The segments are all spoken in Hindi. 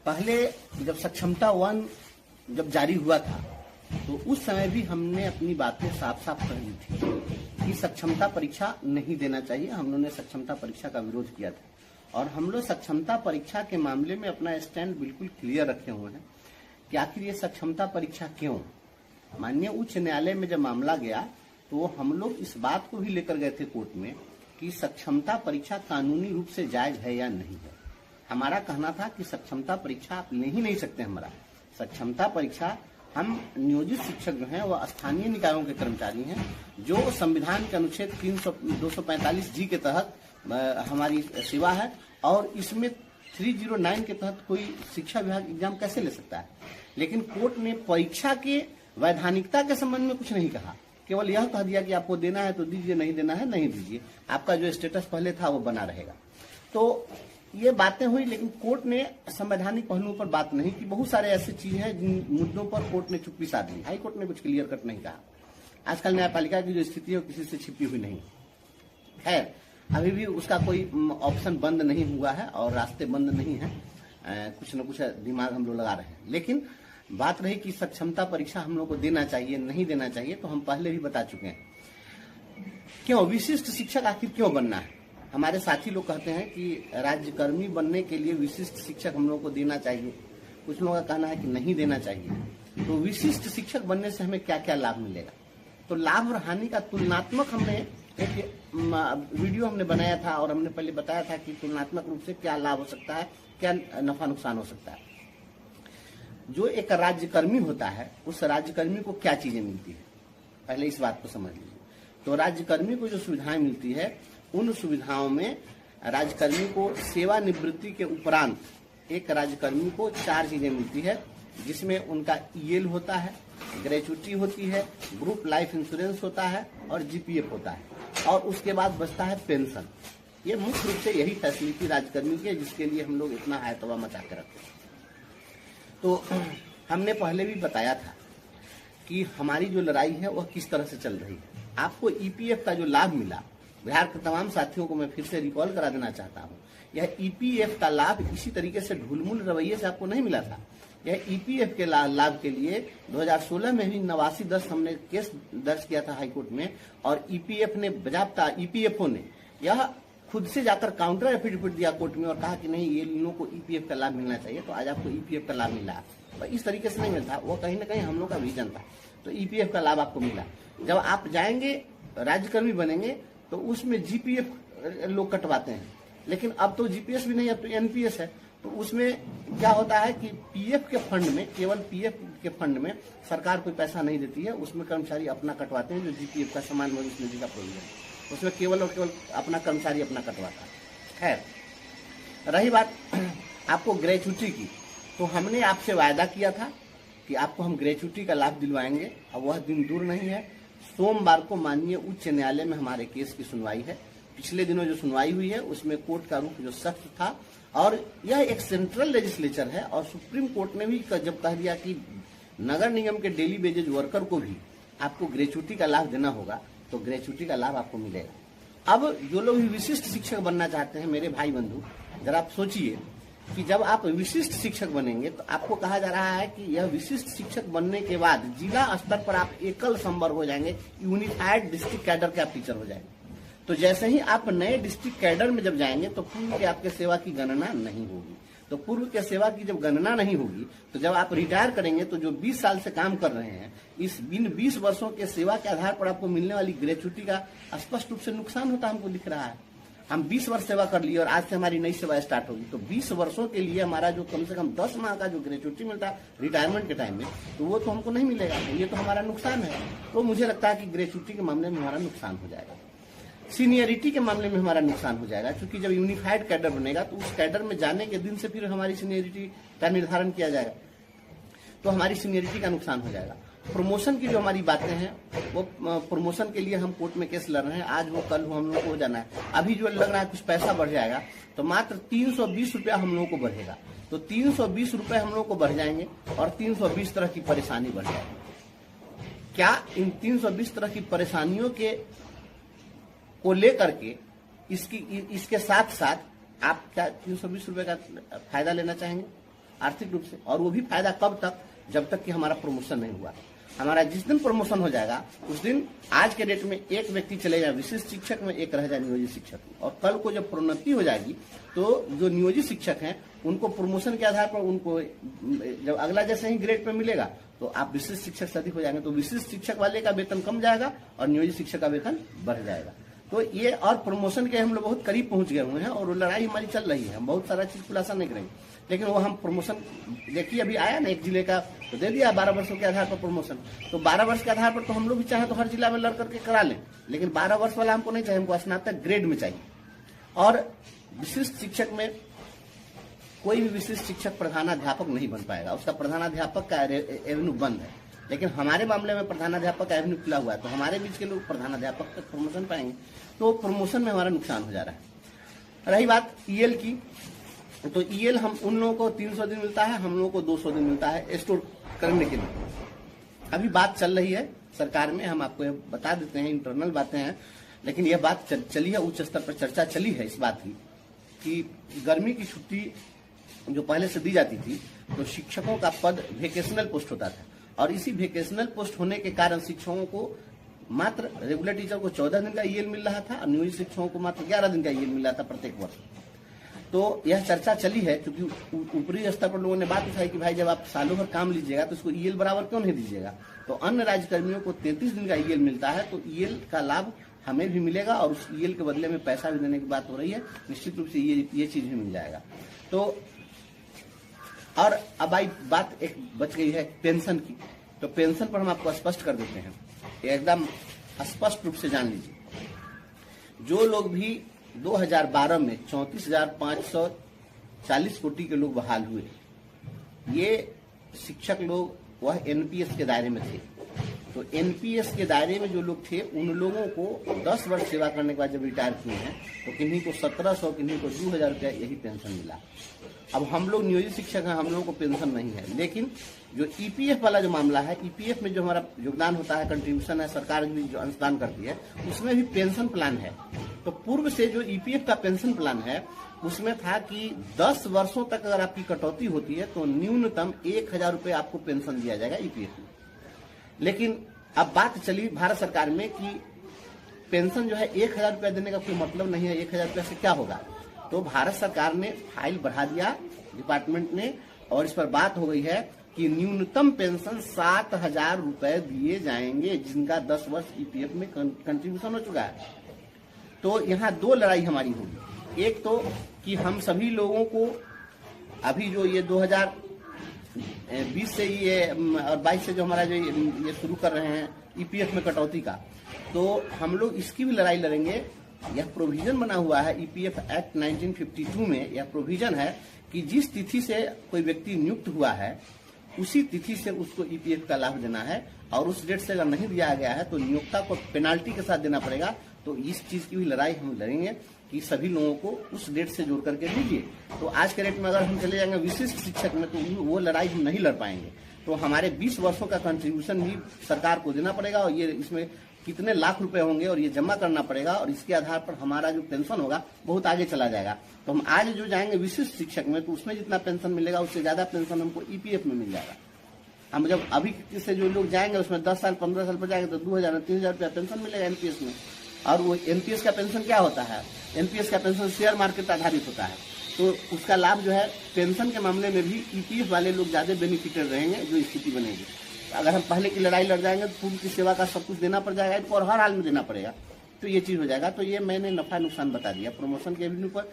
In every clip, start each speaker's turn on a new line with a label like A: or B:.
A: पहले जब सक्षमता 1 जब जारी हुआ था तो उस समय भी हमने अपनी बातें साफ साफ कह दी थी कि सक्षमता परीक्षा नहीं देना चाहिए। हम लोगों ने सक्षमता परीक्षा का विरोध किया था और हम लोग सक्षमता परीक्षा के मामले में अपना स्टैंड बिल्कुल क्लियर रखे हुए हैं कि आखिर ये सक्षमता परीक्षा क्यों। माननीय उच्च न्यायालय में जब मामला गया तो हम लोग इस बात को भी लेकर गए थे कोर्ट में कि सक्षमता परीक्षा कानूनी रूप से जायज है या नहीं है। हमारा कहना था कि सक्षमता परीक्षा आप ले ही नहीं सकते। हमारा सक्षमता परीक्षा, हम नियोजित शिक्षक जो हैं वह स्थानीय निकायों के कर्मचारी हैं जो संविधान के अनुच्छेद 245 जी के तहत हमारी सेवा है और इसमें 309 के तहत कोई शिक्षा विभाग एग्जाम कैसे ले सकता है। लेकिन कोर्ट ने परीक्षा के वैधानिकता के संबंध में कुछ नहीं कहा, केवल यह कह दिया कि आपको देना है तो दीजिए, नहीं देना है नहीं दीजिए, आपका जो स्टेटस पहले था वो बना रहेगा। तो ये बातें हुई, लेकिन कोर्ट ने संवैधानिक पहलुओं पर बात नहीं की। बहुत सारे ऐसी चीजें हैं जिन मुद्दों पर कोर्ट ने चुप्पी साध ली। हाई कोर्ट ने कुछ क्लियर कट नहीं कहा। आजकल न्यायपालिका की जो स्थिति है वो किसी से छिपी हुई नहीं है। अभी भी उसका कोई ऑप्शन बंद नहीं हुआ है और रास्ते बंद नहीं है। कुछ न कुछ दिमाग हम लोग लगा रहे हैं। लेकिन बात रही कि सक्षमता परीक्षा हम लोग को देना चाहिए नहीं देना चाहिए, तो हम पहले भी बता चुके हैं। क्यों विशिष्ट शिक्षक आखिर क्यों बनना है। हमारे साथी लोग कहते हैं कि राज्यकर्मी बनने के लिए विशिष्ट शिक्षक हम लोग को देना चाहिए। कुछ लोगों का कहना है कि नहीं देना चाहिए। तो विशिष्ट शिक्षक बनने से हमें क्या क्या लाभ मिलेगा, तो लाभ और हानि का तुलनात्मक हमने एक वीडियो हमने बनाया था और हमने पहले बताया था कि तुलनात्मक रूप से क्या लाभ हो सकता है, क्या नफा नुकसान हो सकता है। जो एक राज्यकर्मी होता है उस राज्यकर्मी को क्या चीजें मिलती है, पहले इस बात को समझ लीजिए। तो राज्यकर्मी को जो सुविधाएं मिलती है उन सुविधाओं में राज्यकर्मी को सेवानिवृत्ति के उपरांत एक राज्यकर्मी को 4 चीजें मिलती है, जिसमें उनका ईएल होता है, ग्रेचुटी होती है, ग्रुप लाइफ इंश्योरेंस होता है और जीपीएफ होता है, और उसके बाद बचता है पेंशन। ये मुख्य रूप से यही फैसिलिटी राज्यकर्मी की है जिसके लिए हम लोग इतना हायतवा मचा के रखते हैं। तो हमने पहले भी बताया था कि हमारी जो लड़ाई है वह किस तरह से चल रही है। आपको ईपीएफ का जो लाभ मिला, बिहार के तमाम साथियों को मैं फिर से रिकॉल करा देना चाहता हूँ, यह ईपीएफ का लाभ इसी तरीके से ढुलमुल रवैये से आपको नहीं मिला था। यह ईपीएफ के लाभ के लिए 2016 में भी 8910 हमने केस दर्ज किया था हाईकोर्ट में, और ईपीएफ ने बजाबता ईपीएफओ ने यह खुद से जाकर काउंटर एफिडेविट दिया कोर्ट में और कहा कि नहीं, ये लोगों को ईपीएफ का लाभ मिलना चाहिए। तो आज आपको ईपीएफ का लाभ मिला, पर इस तरीके से नहीं मिलता, वो कहीं ना कहीं हम लोग का विजन था। तो ईपीएफ का लाभ आपको मिला। जब आप जाएंगे राज्यकर्मी बनेंगे तो उसमें जीपीएफ लोग कटवाते हैं, लेकिन अब तो जीपीएस भी नहीं, अब तो एनपीएस है। तो उसमें क्या होता है कि पीएफ के फंड में, केवल पीएफ के फंड में सरकार कोई पैसा नहीं देती है, उसमें कर्मचारी अपना कटवाते हैं। जो जीपीएफ का समान भविष्य निधि का प्रोविजन, उसमें केवल और केवल अपना कर्मचारी अपना कटवाता है। खैर, रही बात आपको ग्रेचुटी की, तो हमने आपसे वायदा किया था कि आपको हम ग्रेचुटी का लाभ दिलवाएंगे। अब वह दिन दूर नहीं है। सोमवार को माननीय उच्च न्यायालय में हमारे केस की सुनवाई है। पिछले दिनों जो सुनवाई हुई है उसमें कोर्ट का रुख जो सख्त था, और यह एक सेंट्रल लेजिस्लेचर है, और सुप्रीम कोर्ट ने भी जब कह दिया कि नगर निगम के डेली वेजेज वर्कर को भी आपको ग्रेचुटी का लाभ देना होगा, तो ग्रेचुटी का लाभ आपको मिलेगा। अब जो लोग भी विशिष्ट शिक्षक बनना चाहते हैं, मेरे भाई बंधु, जरा आप सोचिए कि जब आप विशिष्ट शिक्षक बनेंगे तो आपको कहा जा रहा है कि यह विशिष्ट शिक्षक बनने के बाद जिला स्तर पर आप एकल संवर्ग हो जाएंगे, यूनिफाइड डिस्ट्रिक्ट कैडर के आप टीचर हो जाएंगे। तो जैसे ही आप नए डिस्ट्रिक्ट कैडर में जब जाएंगे तो पूर्व के आपके सेवा की गणना नहीं होगी। तो पूर्व के सेवा की जब गणना नहीं होगी तो जब आप रिटायर करेंगे तो जो 20 साल से काम कर रहे हैं, इस 20 वर्षों के सेवा के आधार पर आपको मिलने वाली ग्रेचुटी का स्पष्ट रूप से नुकसान होता हमको दिख रहा है। हम 20 वर्ष सेवा कर लिए और आज से हमारी नई सेवा स्टार्ट होगी, तो 20 वर्षों के लिए हमारा जो कम से कम 10 माह का जो ग्रेचुटी मिलता है रिटायरमेंट के टाइम में, तो वो तो हमको नहीं मिलेगा। ये तो हमारा नुकसान है। तो मुझे लगता है कि ग्रेचुटी के मामले में हमारा नुकसान हो जाएगा, सीनियरिटी के मामले में हमारा नुकसान हो जाएगा, क्योंकि जब यूनिफाइड कैडर बनेगा तो उस कैडर में जाने के दिन से फिर हमारी सीनियरिटी का निर्धारण किया जाएगा, तो हमारी सीनियरिटी का नुकसान हो जाएगा। प्रमोशन की जो हमारी बातें हैं वो प्रमोशन के लिए हम कोर्ट में केस लड़ रहे हैं। आज वो कल हम लोग को हो जाना है। अभी जो लग रहा है कुछ पैसा बढ़ जाएगा, तो मात्र 320 रुपया हम लोगों को बढ़ेगा। तो 320 रुपये हम लोग को बढ़ जाएंगे और 320 तरह की परेशानी बढ़ जाएगी। क्या इन 320 तरह की परेशानियों के को लेकर के इसके साथ साथ आप क्या 320 रुपए का फायदा लेना चाहेंगे? आर्थिक रूप से। और वो भी फायदा कब तक, जब तक कि हमारा प्रमोशन नहीं हुआ। हमारा जिस दिन प्रमोशन हो जाएगा उस दिन आज के डेट में एक व्यक्ति चले जाए विशिष्ट शिक्षक में, एक रह जाए नियोजित शिक्षक में। और कल को जब प्रोन्नति हो जाएगी तो जो नियोजित शिक्षक हैं उनको प्रमोशन के आधार पर उनको जब अगला जैसे ही ग्रेड पे मिलेगा तो आप विशिष्ट शिक्षक से अधिक हो जाएंगे, तो विशिष्ट शिक्षक वाले का वेतन कम जाएगा और नियोजित शिक्षक का वेतन बढ़ जाएगा। तो ये और प्रमोशन के हम लोग बहुत करीब पहुंच गए हुए हैं और लड़ाई हमारी चल रही है। हम बहुत सारा चीज खुलासा नहीं करेंगे, लेकिन वो हम प्रमोशन देखिए अभी आया ना एक जिले का तो दे दिया 12 वर्षों के आधार पर प्रमोशन। तो 12 वर्ष के आधार पर तो हम लोग भी चाहे तो हर जिला में लड़ करके करा लें, लेकिन 12 वर्ष वाला हमको नहीं चाहिए, हमको स्नातक ग्रेड में चाहिए। और विशिष्ट शिक्षक में कोई भी विशिष्ट शिक्षक प्रधानाध्यापक नहीं बन पाएगा, उसका प्रधानाध्यापक का एवेन्यू बंद है। लेकिन हमारे मामले में प्रधानाध्यापक का एवेन्यू खुला हुआ है, तो हमारे बीच के लोग प्रधानाध्यापक तक प्रमोशन पाएंगे, तो प्रमोशन में हमारा नुकसान हो जा रहा है। रही बात ईएल की, तो ईएल हम उन लोगों को 300 दिन मिलता है, हम लोगों को 200 दिन मिलता है स्टोर करने के लिए। अभी बात चल रही है सरकार में, हम आपको बता देते हैं, इंटरनल बातें हैं, लेकिन यह बात चली है, उच्च स्तर पर चर्चा चली है इस बात की कि गर्मी की छुट्टी जो पहले से दी जाती थी तो शिक्षकों का पद वेकेशनल पोस्ट होता था, और इसी वेकेशनल पोस्ट होने के कारण शिक्षकों को मात्र रेगुलर टीचर को 14 दिन का ईएल मिल रहा था और नियोजित शिक्षकों को मात्र 11 दिन का ईएल मिल रहा था प्रत्येक वर्ष। तो यह चर्चा चली है, क्योंकि ऊपरी स्तर पर लोगों ने बात उठाई कि भाई जब आप सालों भर काम लीजिएगा तो इसको ईएल बराबर क्यों नहीं दीजिएगा। तो अन्य राज्यकर्मियों को 33 दिन का ईएल मिलता है, तो ईएल का लाभ हमें भी मिलेगा और उस ईएल के बदले में पैसा भी देने की बात हो रही है, निश्चित रूप से ये चीज भी मिल जाएगा। तो और अब आई बात एक बच गई है पेंशन की, तो पेंशन पर हम आपको स्पष्ट कर देते हैं, एकदम स्पष्ट रूप से जान लीजिए। जो लोग भी 2012 में 34,540 कोटि के लोग बहाल हुए, ये शिक्षक लोग वह एनपीएस के दायरे में थे। तो एनपीएस के दायरे में जो लोग थे उन लोगों को 10 वर्ष सेवा करने के बाद जब रिटायर किए हैं तो किन्हीं को 1700, किन्हीं को 2000 रुपया यही पेंशन मिला। अब हम लोग नियोजित शिक्षक हैं, हम लोगों को पेंशन नहीं है, लेकिन जो ईपीएफ वाला जो मामला है, ईपीएफ में जो हमारा योगदान होता है, कंट्रीब्यूशन है, सरकार भी जो अंशदान करती है, उसमें भी पेंशन प्लान है। तो पूर्व से जो ईपीएफ का पेंशन प्लान है उसमें था कि 10 वर्षों तक अगर आपकी कटौती होती है तो न्यूनतम 1000 रुपये आपको पेंशन दिया जाएगा ईपीएफ में। लेकिन अब बात चली भारत सरकार में कि पेंशन जो है 1000 रुपया देने का कोई मतलब नहीं है, 1000 रुपया से क्या होगा। तो भारत सरकार ने फाइल बढ़ा दिया डिपार्टमेंट ने, और इस पर बात हो गई है कि न्यूनतम पेंशन 7000 रुपए दिए जाएंगे जिनका 10 वर्ष ईपीएफ में कंट्रीब्यूशन हो चुका है। तो यहाँ 2 लड़ाई हमारी होगी, एक तो कि हम सभी लोगों को अभी जो ये 2020 से ये और 22 से जो हमारा जो ये शुरू कर रहे हैं ईपीएफ में कटौती का, तो हम लोग इसकी भी लड़ाई लड़ेंगे। यह प्रोविजन बना हुआ है ईपीएफ एक्ट 1952 में, यह प्रोविजन है कि जिस तिथि से कोई व्यक्ति नियुक्त हुआ है उसी तिथि से उसको ईपीएफ का लाभ देना है, और उस डेट से अगर नहीं दिया गया है तो नियोक्ता को पेनाल्टी के साथ देना पड़ेगा। तो इस चीज की भी लड़ाई हम लड़ेंगे कि सभी लोगों को उस डेट से जोड़ करके दीजिए। तो आज के डेट में अगर हम चले जाएंगे विशिष्ट शिक्षक में तो वो लड़ाई हम नहीं लड़ पाएंगे। तो हमारे 20 वर्षों का कंट्रीब्यूशन भी सरकार को देना पड़ेगा, और ये इसमें कितने लाख रुपए होंगे और ये जमा करना पड़ेगा, और इसके आधार पर हमारा जो पेंशन होगा बहुत आगे चला जाएगा। तो हम आज जो जाएंगे विशिष्ट शिक्षक में तो उसमें जितना पेंशन मिलेगा उससे ज्यादा पेंशन हमको ईपीएफ में मिल जाएगा। हम जब अभी से जो लोग जाएंगे उसमें 10 साल 15 साल पर जाएंगे तो 2000-3000 रुपया पेंशन मिलेगा एनपीएस में। और वो एनपीएस का पेंशन क्या होता है, एनपीएस का पेंशन शेयर मार्केट आधारित होता है, तो उसका लाभ जो है पेंशन के मामले में भी ईपीएफ वाले लोग ज्यादा बेनिफिटेड रहेंगे जो स्थिति बनेगी। अगर हम पहले की लड़ाई लड़ जाएंगे तो पूर्व की सेवा का सब कुछ देना पड़ जाएगा इनको, और हर हाल में देना पड़ेगा, तो ये चीज हो जाएगा। तो ये मैंने नफा नुकसान बता दिया प्रमोशन के एवेन्यू पर,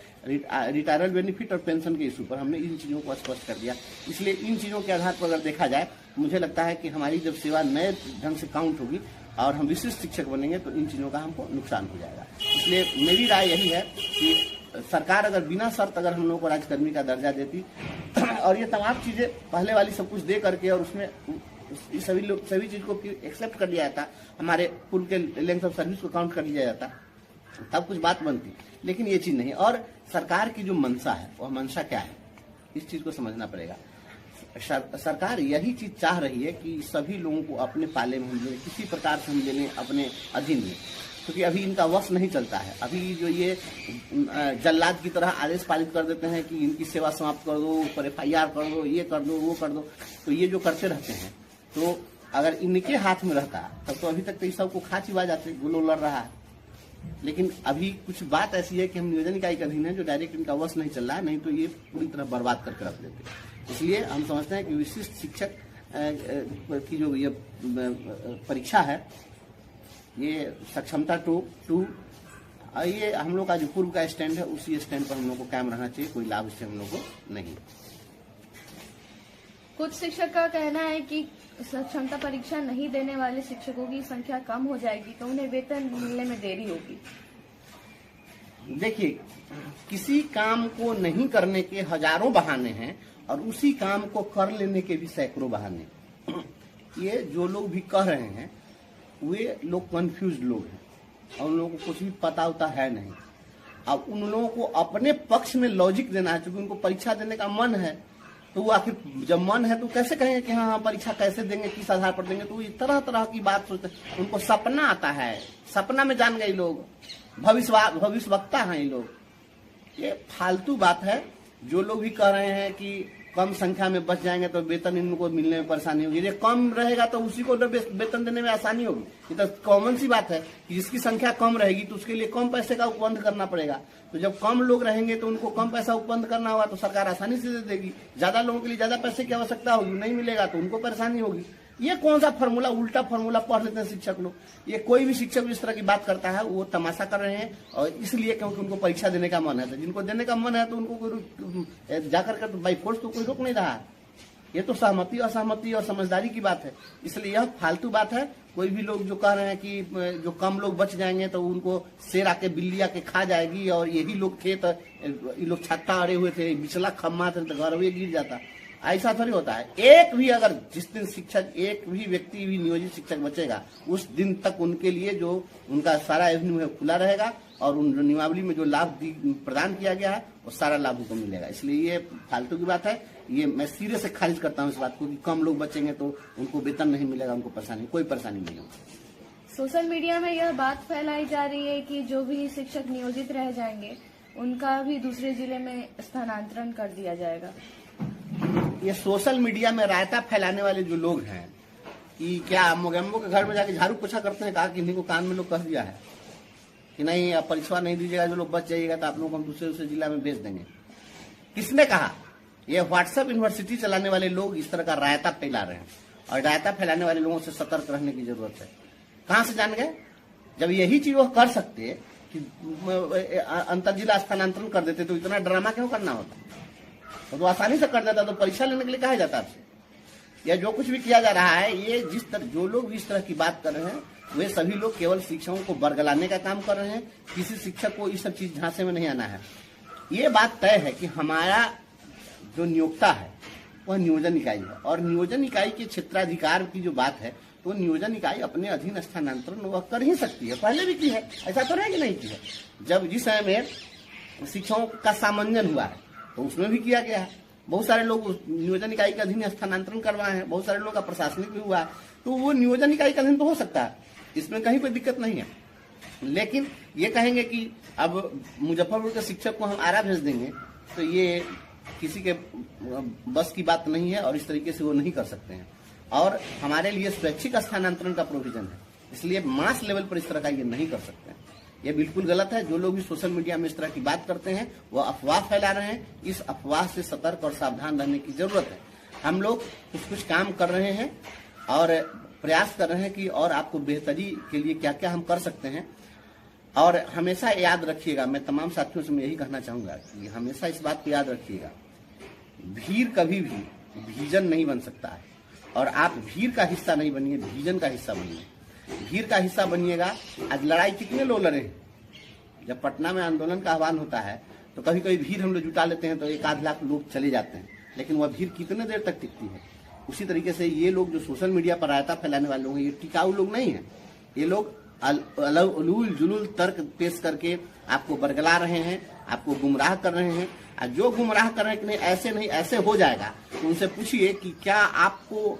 A: रिटायरल बेनिफिट और पेंशन के इशू पर हमने इन चीजों को स्पष्ट कर दिया। इसलिए इन चीजों के आधार पर अगर देखा जाए मुझे लगता है कि हमारी जब सेवा नए ढंग से काउंट होगी और हम विशिष्ट शिक्षक बनेंगे तो इन चीजों का हमको नुकसान हो जाएगा। इसलिए मेरी राय यही है कि सरकार अगर बिना शर्त अगर हम लोगों को राज्यकर्मी का दर्जा देती और ये तमाम चीजें पहले वाली सब कुछ दे करके और उसमें सभी चीज को एक्सेप्ट कर लिया जाता, हमारे पूर्व के लेंथ ऑफ सर्विस को काउंट कर लिया जाता, तब कुछ बात बनती। लेकिन ये चीज नहीं। और सरकार की जो मंशा है वह मंशा क्या है, इस चीज को समझना पड़ेगा। सरकार यही चीज चाह रही है कि सभी लोगों को अपने पाले में हम ले, किसी प्रकार से हम ले लें अपने अधीन में। क्योंकि अभी इनका वश नहीं चलता है। अभी जो ये जल्लाद की तरह आदेश पारित कर देते हैं कि इनकी सेवा समाप्त कर दो, पर FIR कर दो, ये कर दो, वो कर दो, तो ये जो करते रहते हैं, तो अगर इनके हाथ में रहता तब तो अभी तक तो इस सबको खा चिबा जाते, गुलो लड़ रहा है। लेकिन अभी कुछ बात ऐसी है कि हम नियोजन इकाई के अधीन है, जो डायरेक्ट इनका वश नहीं चल रहा है, नहीं तो ये पूरी तरह बर्बाद करके रख देते। इसलिए हम समझते हैं कि विशिष्ट शिक्षक की जो ये परीक्षा है, ये सक्षमता 2 ये हम लोग का जो पूर्व का स्टैंड है, उसी स्टैंड पर हम लोग को कायम रहना चाहिए। कोई लाभ इससे हम लोग को नहीं।
B: कुछ शिक्षक का कहना है कि सक्षमता परीक्षा नहीं देने वाले शिक्षकों की संख्या कम हो जाएगी तो उन्हें वेतन मिलने में देरी होगी।
A: देखिए, किसी काम को नहीं करने के हजारों बहाने हैं और उसी काम को कर लेने के भी सैकड़ों बहाने। ये जो लोग भी कह रहे हैं वे लोग कंफ्यूज लोग हैं और उन लोगों को कुछ भी पता होता है नहीं। अब उन लोगों को अपने पक्ष में लॉजिक देना है, क्योंकि उनको परीक्षा देने का मन है, तो वो आखिर जब मन है तो कैसे कहेंगे कि हाँ परीक्षा कैसे देंगे, किस आधार पर देंगे। तो ये तरह तरह की बात सोचते हैं। उनको सपना आता है, सपना में जान गए लोग, भविष्य वक्ता हैं ये लोग। ये फालतू बात है। जो लोग भी कह रहे हैं कि कम संख्या में बच जाएंगे तो वेतन इनको मिलने में परेशानी होगी, ये कम रहेगा तो उसी को वेतन देने में आसानी होगी। ये तो कॉमन सी बात है कि जिसकी संख्या कम रहेगी तो उसके लिए कम पैसे का उपबंध करना पड़ेगा। तो जब कम लोग रहेंगे तो उनको कम पैसा उपबंध करना होगा, तो सरकार आसानी से दे देगी। ज्यादा लोगों के लिए ज्यादा पैसे की आवश्यकता होगी, नहीं मिलेगा तो उनको परेशानी होगी। ये कौन सा फॉर्मूला, उल्टा फॉर्मूला पढ़ लेते हैं शिक्षक लोग। ये कोई भी शिक्षक इस तरह की बात करता है वो तमाशा कर रहे हैं, और इसलिए क्योंकि उनको परीक्षा देने का मन है। तो जिनको देने का मन है तो उनको कोई जाकर कर बाई फोर्स तो कोई रोक नहीं रहा है। ये तो सहमति, असहमति और समझदारी की बात है। इसलिए यह फालतू बात है। कोई भी लोग जो कह रहे हैं कि जो कम लोग बच जाएंगे तो उनको शेर आके बिल्ली आके खा जाएगी, और यही लोग थे तो ये लोग छत्ता अड़े हुए थे, बिचला खम्मा थे तो घर गिर जाता, ऐसा थोड़ी होता है। एक भी अगर जिस दिन शिक्षक, एक भी व्यक्ति भी नियोजित शिक्षक बचेगा, उस दिन तक उनके लिए जो उनका सारा एवेन्यू है खुला रहेगा, और उन नियमावली में जो लाभ प्रदान किया गया है वो सारा लाभ उनको मिलेगा। इसलिए ये फालतू की बात है। ये मैं सीधे से खारिज करता हूँ इस बात को कि कम लोग बचेंगे तो उनको वेतन नहीं मिलेगा, उनको परेशानी, कोई परेशानी नहीं होगी।
B: सोशल मीडिया में यह बात फैलाई जा रही है कि जो भी शिक्षक नियोजित रह जाएंगे उनका भी दूसरे जिले में स्थानांतरण कर दिया जाएगा।
A: ये सोशल मीडिया में रायता फैलाने वाले जो लोग हैं कि क्या मोगेम्बो के घर में जाके झाड़ू पोछा करते हैं, कहा कि इन्हीं को कान में लोग कह दिया है कि नहीं आप परीक्षा नहीं दीजिएगा, जो लोग बच जाइएगा तो आप लोगों को हम दूसरे जिला में भेज देंगे। किसने कहा? ये व्हाट्सएप यूनिवर्सिटी चलाने वाले लोग इस तरह का रायता फैला रहे हैं, और रायता फैलाने वाले लोगों से सतर्क रहने की जरूरत है। कहां से जान गए? जब यही चीज वो कर सकते कि अंतर जिला स्थानांतरण कर देते तो इतना ड्रामा क्यों करना होता? तो आसानी से कर देता, तो परीक्षा लेने के लिए कहा जाता आपसे। या जो कुछ भी किया जा रहा है, ये जिस तरह जो लोग भी इस तरह की बात कर रहे हैं वे सभी लोग केवल शिक्षकों को बरगलाने का काम कर रहे हैं। किसी शिक्षक को इस सब चीज झांसे में नहीं आना है। ये बात तय है कि हमारा जो नियोक्ता है वह नियोजन इकाई है, और नियोजन इकाई के क्षेत्राधिकार की जो बात है तो नियोजन इकाई अपने अधीन स्थानांतरण वह कर ही सकती है, पहले भी की है, ऐसा तो नहीं कि नहीं की है। जब जिस समय में शिक्षकों का सामंजन हुआ है तो उसमें भी किया गया है। बहुत सारे लोग नियोजन इकाई के अधीन स्थानांतरण करवाए हैं, बहुत सारे लोग का प्रशासनिक भी हुआ है, तो वो नियोजन इकाई के अधीन तो हो सकता है, इसमें कहीं कोई दिक्कत नहीं है। लेकिन ये कहेंगे कि अब मुजफ्फरपुर के शिक्षक को हम आरा भेज देंगे, तो ये किसी के बस की बात नहीं है, और इस तरीके से वो नहीं कर सकते हैं। और हमारे लिए स्वैच्छिक स्थानांतरण का प्रोविजन है, इसलिए मास लेवल पर इस तरह का ये नहीं कर सकते हैं। ये बिल्कुल गलत है। जो लोग भी सोशल मीडिया में इस तरह की बात करते हैं वो अफवाह फैला रहे हैं। इस अफवाह से सतर्क और सावधान रहने की जरूरत है। हम लोग कुछ काम कर रहे हैं और प्रयास कर रहे हैं कि और आपको बेहतरी के लिए क्या क्या हम कर सकते हैं। और हमेशा याद रखिएगा, मैं तमाम साथियों से मैं यही कहना चाहूंगा कि हमेशा इस बात को याद रखिएगा, भीड़ कभी भी विजन नहीं बन सकता है, और आप भीड़ का हिस्सा नहीं बनिए, विजन का हिस्सा बनिए। भीड़ का हिस्सा बनिएगा। आज लड़ाई कितने लोग लड़े? जब पटना में आंदोलन का आह्वान होता है तो कभी कभी भीड़ हम लोग जुटा लेते हैं तो 1-8 लाख लोग चले जाते हैं, लेकिन वह भीड़ कितने देर तक टिकती है? उसी तरीके से ये लोग जो सोशल मीडिया पर रायता फैलाने वाले लोग हैं, ये टिकाऊ लोग नहीं है। ये लोग उलूल जुलूल तर्क पेश करके आपको बरगला रहे हैं, आपको गुमराह कर रहे हैं। और जो गुमराह कर रहे हैं कि नहीं ऐसे नहीं ऐसे हो जाएगा, तो उनसे पूछिए कि क्या आपको